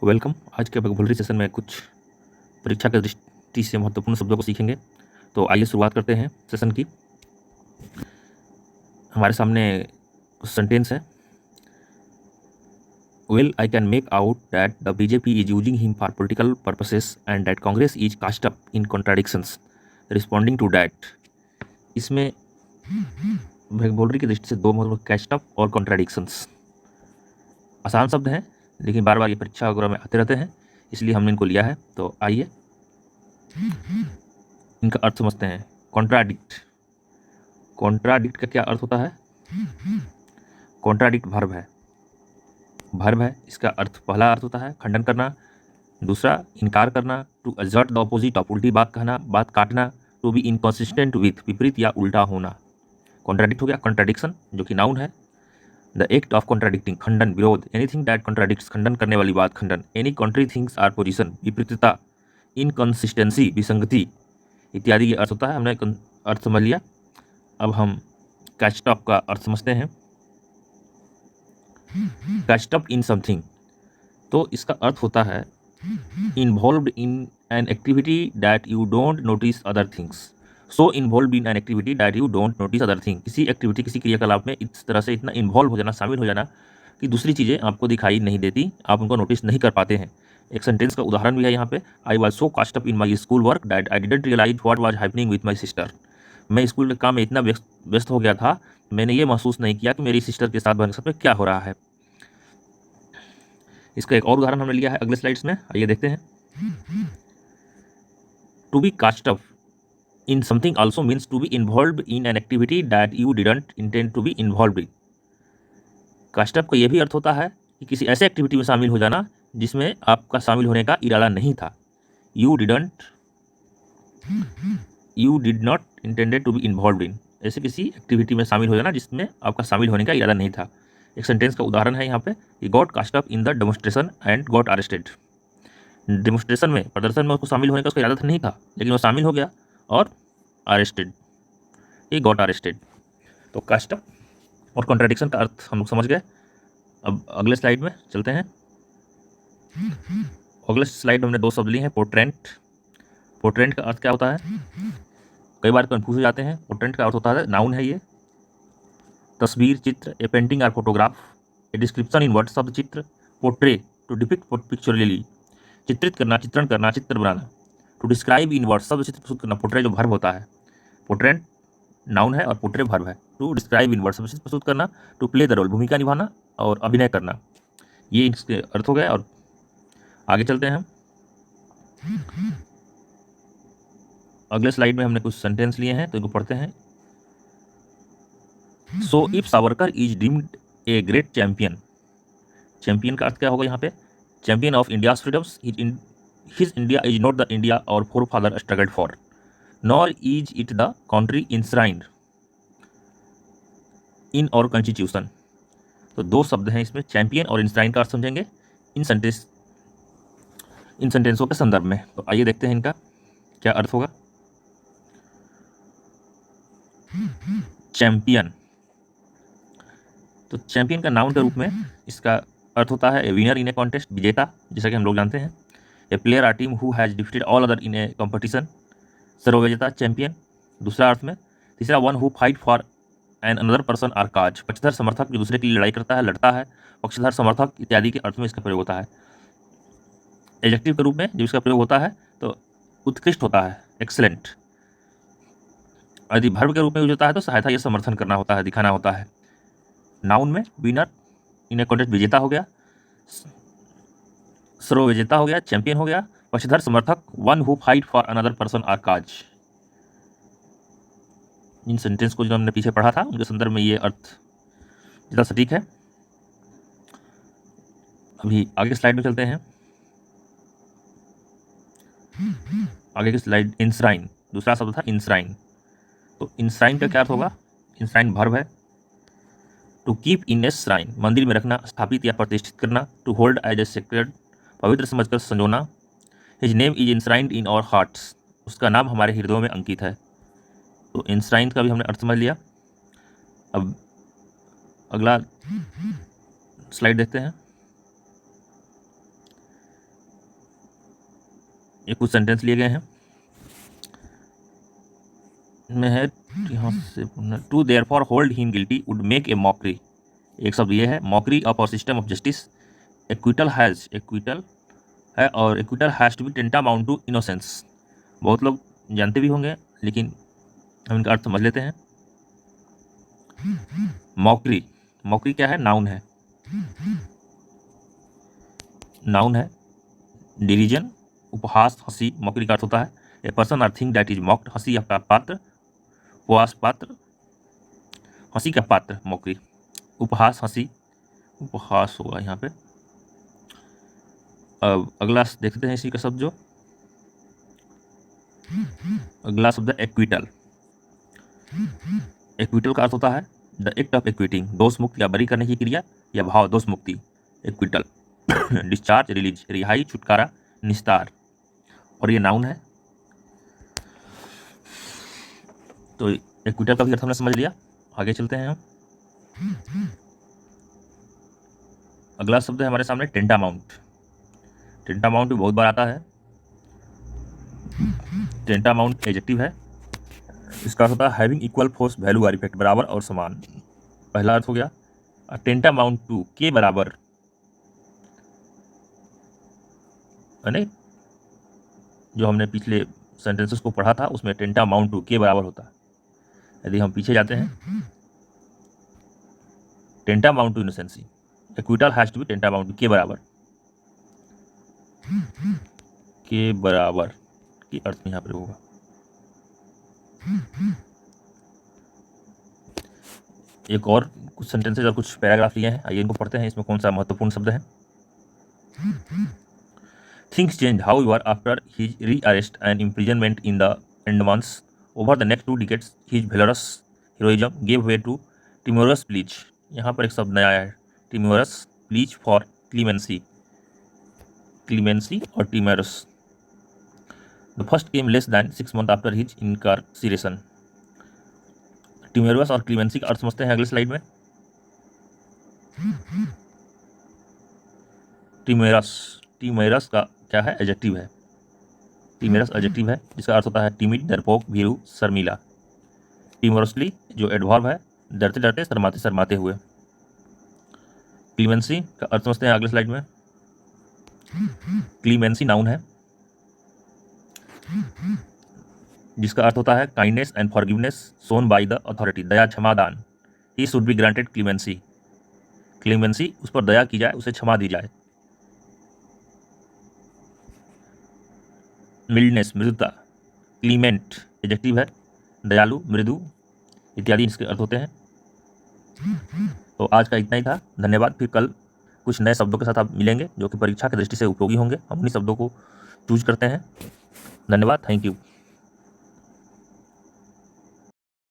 Welcome. आज के vocabulary session में कुछ परीक्षा की दृष्टि से महत्वपूर्ण शब्दों को सीखेंगे। तो आइए शुरुआत करते हैं सेशन की। हमारे सामने कुछ सेंटेंस है। Well, I can make out that the BJP is using him for political purposes and that Congress is caught up in contradictions responding to that. इसमें वोकेबलरी की दृष्टि से दो महत्वपूर्ण, कैस्ट अप और कॉन्ट्राडिक्शंस। आसान शब्द हैं लेकिन बार बार ये परीक्षा वगैरह में आते रहते हैं, इसलिए हमने इनको लिया है। तो आइए इनका अर्थ समझते हैं। कॉन्ट्राडिक्ट, कॉन्ट्राडिक्ट का क्या अर्थ होता है? कॉन्ट्राडिक्ट वर्ब है, वर्ब है। इसका अर्थ, पहला अर्थ होता है खंडन करना, दूसरा इनकार करना, to assert the opposite of, उल्टी बात कहना, बात काटना, टू बी इनकॉन्सिस्टेंट विथ, विपरीत या उल्टा होना। कॉन्ट्राडिक्ट हो गया। कॉन्ट्राडिक्शन जो कि नाउन है, द एक्ट ऑफ कॉन्ट्राडिक्टिंग, खंडन, विरोध, एनीथिंग दैट कॉन्ट्राडिक्ट्स, खंडन करने वाली बात, खंडन, एनी कॉन्ट्री थिंग्स आर पोजिशन, विपरीतता, इनकॉन्सिस्टेंसी, विसंगति इत्यादि ये अर्थ होता है। हमने अर्थ समझ लिया। अब हम कैस्ट अप का अर्थ समझते हैं। कैस्ट अप इन समथिंग, तो इसका अर्थ होता है involved in an activity that you don't notice other things. So involve in an activity that you don't notice other thing, किसी एक्टिविटी, किसी क्रियाकलाप में इस तरह से इतना इन्वॉल्व हो जाना, शामिल हो जाना कि दूसरी चीज़ें आपको दिखाई नहीं देती, आप उनको नोटिस नहीं कर पाते हैं। एक सेंटेंस का उदाहरण भी है यहाँ पे। I was so caught up in my school work that I didn't realise what was happening with my sister. मैं स्कूल के काम में इतना व्यस्त हो गया था, मैंने ये महसूस नहीं किया कि मेरी सिस्टर के साथ, बहन के साथ में क्या हो रहा है। इसका एक और उदाहरण हमने लिया है अगले स्लाइड्स में, आइए देखते हैं। To be caught up in something also means to be involved in an activity that you didn't intend to be involved in। Caught up का यह भी अर्थ होता है कि किसी ऐसे एक्टिविटी में शामिल हो जाना जिसमें आपका शामिल होने का इरादा नहीं था। You did not intended to be involve in, ऐसे किसी एक्टिविटी में शामिल हो जाना जिसमें आपका शामिल होने का इरादा नहीं था। एक सेंटेंस का उदाहरण है यहाँ पे, got caught up in the demonstration and got arrested. Demonstration में, प्रदर्शन में उसको शामिल होने का उसका इरादा नहीं था, लेकिन वो शामिल हो गया और अरेस्टेड, ही गॉट अरेस्टेड। तो कास्ट अप और कॉन्ट्राडिक्शन का अर्थ हम लोग समझ गए। अब अगले स्लाइड में चलते हैं। अगले स्लाइड में हमने दो शब्द लिए हैं, पोर्ट्रेंट। पोर्ट्रेंट का अर्थ क्या होता है? कई बार कंफ्यूज हो जाते हैं। पोर्ट्रेंट का अर्थ होता है, नाउन है ये, तस्वीर, चित्र, ए पेंटिंग और photograph, a description in word, शब्द चित्र, पोर्ट्रे टू डिपिक्ट पिक्चुरली, चित्रित करना, चित्रण करना, चित्र बनाना, टू डिस्क्राइब इन वर्ड, शब्द चित्र प्रस्तुत करना। पोर्ट्रे जो वर्ब होता है, पोर्ट्रेंट नाउन है और पोर्ट्रे वर्ब है। टू डिस्क्राइब इन वर्ड, शब्द चित्र प्रस्तुत करना, टू प्ले द रोल, भूमिका निभाना और अभिनय करना, ये इसके अर्थ हो गए। और आगे चलते हैं हम। अगले स्लाइड में हमने कुछ सेंटेंस लिए हैं, तो इनको पढ़ते हैं। So if Savarkar is deemed a great champion, champion का अर्थ क्या होगा यहाँ पे? Champion of India's freedoms, his India is not the India our forefather struggled for, nor is it the country enshrined in our constitution. तो दो शब्द हैं इसमें, चैंपियन और इंश्राइन का अर्थ समझेंगे इन सेंटेंसों के संदर्भ में। तो आइए देखते हैं इनका क्या अर्थ होगा। चैंपियन, तो चैंपियन का नाउन के रूप में इसका अर्थ होता है ए विनर इन ए कॉन्टेस्ट, विजेता, जैसा कि हम लोग जानते हैं। A player or team who has defeated all other in a competition, सर्वविजेता, चैंपियन। दूसरा अर्थ में, तीसरा, one who fight for an another person or cause, पक्षधर, समर्थक, जो दूसरे के लिए लड़ाई करता है, लड़ता है, पक्षधर, समर्थक इत्यादि के अर्थ में इसका प्रयोग होता है। एडजेक्टिव के रूप में जब इसका प्रयोग होता है तो उत्कृष्ट होता है, एक्सेलेंट। यदि वर्ब के रूप में यूज होता है तो सहायता या समर्थन करना होता है, दिखाना होता है। नाउन में विनर इन ए कॉन्टेस्ट, विजेता हो गया, सर्वविजेता हो गया, चैंपियन हो गया, पक्षधर, समर्थक, one who fight for another person or cause. इन सेंटेंस को जो हमने पीछे पढ़ा था उनके संदर्भ में ये अर्थ ज़्यादा सटीक है। अभी आगे की स्लाइड में चलते हैं। आगे की स्लाइड, इंश्राइन, दूसरा शब्द था इंश्राइन। तो इंश्राइन का क्या अर्थ होगा? इंश्राइन वर्ब है, to keep in a shrine, मंदिर में रखना, स्थापित या प्रतिष्ठित करना, to hold as a sacred, पवित्र समझकर संजोना। His name is enshrined in our hearts, उसका नाम हमारे हृदयों में अंकित है। तो इंश्राइंड का भी हमने अर्थ समझ लिया। अब अगला स्लाइड देखते हैं। ये कुछ सेंटेंस लिए गए हैं में है यहाँ से to therefore hold him guilty would make a mockery. एक शब्द ये है mockery of our system of justice. Acquittal है और acquittal has to be tantamount to innocence. बहुत लोग जानते भी होंगे लेकिन हम इनका अर्थ समझ लेते हैं। मॉकरी क्या है? नाउन है डिरीजन, उपहास, हंसी। मॉकरी का अर्थ होता है ए पर्सन और थिंग दैट इज मॉक्ड। हंसी का पात्र, हंसी का पात्र मॉकरी। उपहास हंसी, उपहास होगा यहाँ पे। अब अगला देखते हैं इसी का शब्द। जो अगला शब्द है एक्विटल। एक्विटल का अर्थ होता है द एक्ट ऑफ एक्विटिंग, दोष मुक्त या बरी करने की क्रिया या भाव, दोष मुक्ति। एक्विटल डिस्चार्ज, रिलीज, रिहाई, छुटकारा, निस्तार। और ये नाउन है। तो एक्विटल का भी अर्थ हमने समझ लिया। आगे चलते हैं हम। अगला शब्द है हमारे सामने टेंटामाउंट। टेंटामाउंट भी बहुत बार आता है। टेंटामाउंट एडजेक्टिव है। इसका अर्थ होता है हैविंग इक्वल फोर्स, वैल्यू और इफेक्ट, बराबर और समान। पहला अर्थ हो गया। टेंटामाउंट टू, के बराबर, यानी जो हमने पिछले सेंटेंसेस को पढ़ा था उसमें टेंटामाउंट टू के बराबर होता है। यदि हम पीछे जाते हैं, tantamount to innocency, acquittal has to be tantamount to के बराबर। के बराबर की अर्थ में यहाँ पर होगा। एक और कुछ सेंटेंसेस और कुछ पैराग्राफ लिए हैं, आइए इनको पढ़ते हैं। इसमें कौन सा महत्वपूर्ण शब्द है। Things change however after his rearrest and imprisonment in the Andamans. Over the next 2 decades his valorous heroism gave way to timorous pleas. यहाँ पर एक शब्द नया आया है, timorous pleas for clemency. Clemency और timorous. The first came less than 6 months after his incarceration. Timorous और clemency का अर्थ समझते हैं अगले स्लाइड में। टिमोरस का क्या है? एडजेक्टिव है। टिमोरस एडजेक्टिव है जिसका अर्थ होता है टिमिड, डरपोक, भीरू, शर्मीला। टिमोरसली जो एडवर्ब है, डरते डरते, शर्माते शर्माते हुए। क्लीमेंसी का अर्थ समझते हैं अगले स्लाइड में। क्लीमेंसी नाउन है जिसका अर्थ होता है kindness and forgiveness shown by the authority, दया, क्षमादान। He should be granted clemency. Clemency, उस पर दया की जाए, उसे क्षमा दी जाए। मिल्डनेस, मृदुता। क्लीमेंट एडजेक्टिव है, दयालु, मृदु इत्यादि इसके अर्थ होते हैं। तो आज का इतना ही था। धन्यवाद। फिर कल कुछ नए शब्दों के साथ आप मिलेंगे जो कि परीक्षा की दृष्टि से उपयोगी होंगे। हम उन्हीं शब्दों को चूज करते हैं। धन्यवाद। Thank you.